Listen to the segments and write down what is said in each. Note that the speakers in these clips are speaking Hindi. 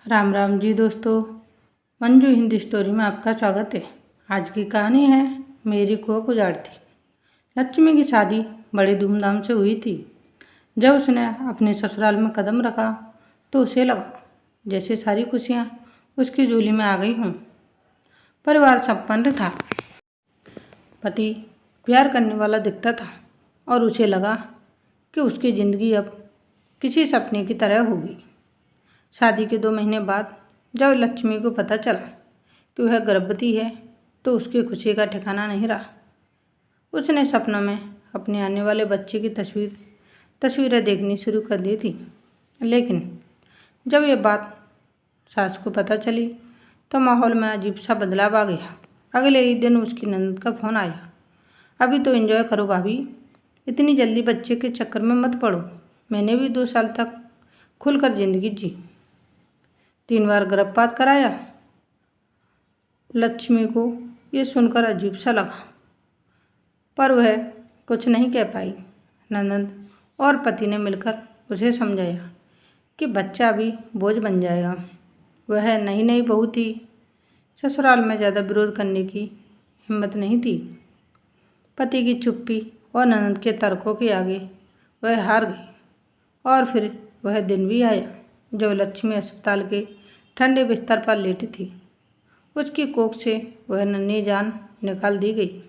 राम राम जी दोस्तों, मंजू हिंदी स्टोरी में आपका स्वागत है। आज की कहानी है मेरी कोक उजाड़ती। लक्ष्मी की शादी बड़े धूमधाम से हुई थी। जब उसने अपने ससुराल में कदम रखा तो उसे लगा जैसे सारी खुशियाँ उसकी झोली में आ गई हों। परिवार संपन्न था, पति प्यार करने वाला दिखता था और उसे लगा कि उसकी ज़िंदगी अब किसी सपने की तरह होगी। शादी के 2 महीने बाद जब लक्ष्मी को पता चला कि वह गर्भवती है तो उसकी खुशी का ठिकाना नहीं रहा। उसने सपनों में अपने आने वाले बच्चे की तस्वीरें देखनी शुरू कर दी थी। लेकिन जब ये बात सास को पता चली तो माहौल में अजीब सा बदलाव आ गया। अगले ही दिन उसकी ननद का फ़ोन आया, अभी तो एंजॉय करो भाभी, इतनी जल्दी बच्चे के चक्कर में मत पड़ो। मैंने भी 2 साल तक खुलकर ज़िंदगी जी, 3 बार गर्भपात कराया। लक्ष्मी को ये सुनकर अजीब सा लगा, पर वह कुछ नहीं कह पाई। ननद और पति ने मिलकर उसे समझाया कि बच्चा भी बोझ बन जाएगा। वह नई नई बहू थी, ससुराल में ज़्यादा विरोध करने की हिम्मत नहीं थी। पति की चुप्पी और ननद के तर्कों के आगे वह हार गई। और फिर वह दिन भी आया जब लक्ष्मी अस्पताल के ठंडे बिस्तर पर लेटी थी। उसकी कोख से वह नन्ही जान निकाल दी गई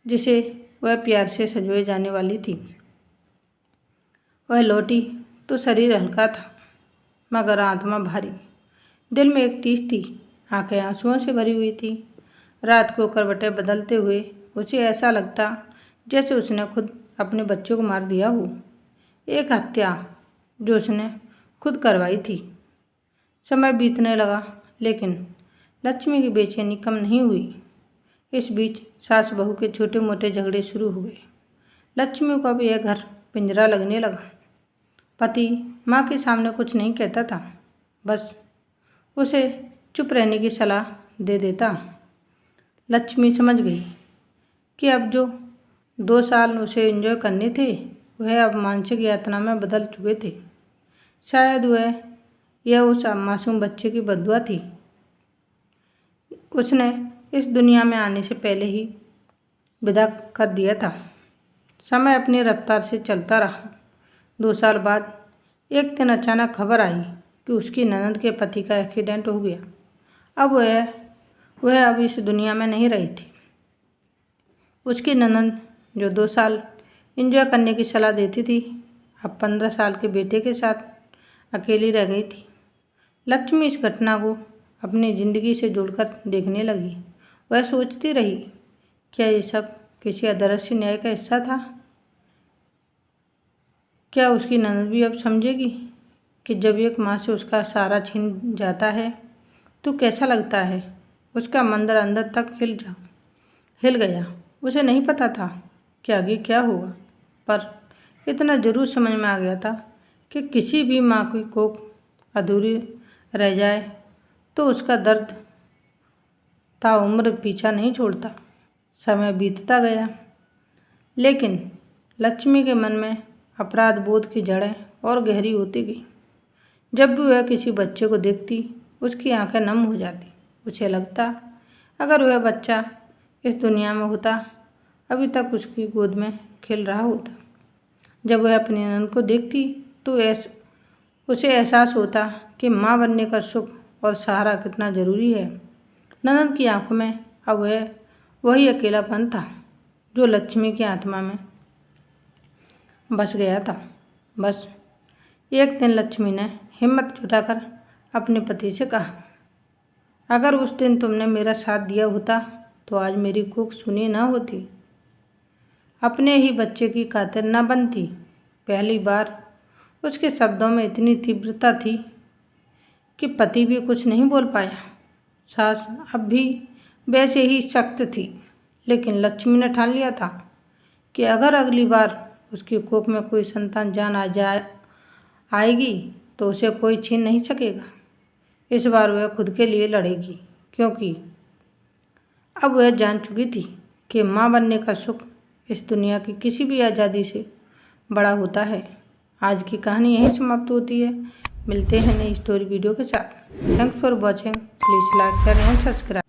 जिसे वह प्यार से संजोए जाने वाली थी। वह लौटी तो शरीर हल्का था मगर आत्मा भारी। दिल में एक टीस थी, आंखें आंसुओं से भरी हुई थी। रात को करवटें बदलते हुए उसे ऐसा लगता जैसे उसने खुद अपने बच्चों को मार दिया हो। एक हत्या जो उसने खुद करवाई थी। समय बीतने लगा लेकिन लक्ष्मी की बेचैनी कम नहीं हुई। इस बीच सास बहू के छोटे मोटे झगड़े शुरू हुए। लक्ष्मी को अब यह घर पिंजरा लगने लगा। पति माँ के सामने कुछ नहीं कहता था, बस उसे चुप रहने की सलाह दे देता। लक्ष्मी समझ गई कि अब जो 2 साल उसे एंजॉय करने थे वह अब मानसिक यातना में बदल चुके थे। शायद यह उस मासूम बच्चे की बद्दुआ थी। उसने इस दुनिया में आने से पहले ही विदा कर दिया था। समय अपनी रफ्तार से चलता रहा। 2 साल बाद एक दिन अचानक खबर आई कि उसकी ननद के पति का एक्सीडेंट हो गया। अब वह अब इस दुनिया में नहीं रही थी। उसकी ननद जो 2 साल एंजॉय करने की सलाह देती थी, अब 15 साल के बेटे के साथ अकेली रह गई थी। लक्ष्मी इस घटना को अपनी ज़िंदगी से जोड़कर देखने लगी। वह सोचती रही, क्या ये सब किसी अदृश्य न्याय का हिस्सा था? क्या उसकी ननद भी अब समझेगी कि जब एक माँ से उसका सहारा छीन जाता है तो कैसा लगता है? उसका मंदिर अंदर तक हिल गया। उसे नहीं पता था कि आगे क्या होगा, पर इतना जरूर समझ में आ गया था कि किसी भी माँ की कोख अधूरी रह जाए तो उसका दर्द ताउम्र पीछा नहीं छोड़ता। समय बीतता गया लेकिन लक्ष्मी के मन में अपराध बोध की जड़ें और गहरी होती गई। जब भी वह किसी बच्चे को देखती उसकी आंखें नम हो जाती। उसे लगता अगर वह बच्चा इस दुनिया में होता अभी तक उसकी गोद में खेल रहा होता। जब वह अपनी ननद को देखती तो उसे एहसास होता कि माँ बनने का सुख और सहारा कितना ज़रूरी है। ननद की आंखों में अब वही अकेलापन था जो लक्ष्मी की आत्मा में बस गया था। बस एक दिन लक्ष्मी ने हिम्मत जुटाकर अपने पति से कहा, अगर उस दिन तुमने मेरा साथ दिया होता तो आज मेरी कोख सुनी न होती, अपने ही बच्चे की खातिर न बनती। पहली बार उसके शब्दों में इतनी तीव्रता थी कि पति भी कुछ नहीं बोल पाया। सास अब भी वैसे ही सख्त थी, लेकिन लक्ष्मी ने ठान लिया था कि अगर अगली बार उसकी कोख में कोई संतान जान आएगी तो उसे कोई छीन नहीं सकेगा। इस बार वह खुद के लिए लड़ेगी, क्योंकि अब वह जान चुकी थी कि माँ बनने का सुख इस दुनिया की किसी भी आज़ादी से बड़ा होता है। आज की कहानी यहीं समाप्त होती है। मिलते हैं नई स्टोरी वीडियो के साथ। Thanks for watching. Please like share and subscribe.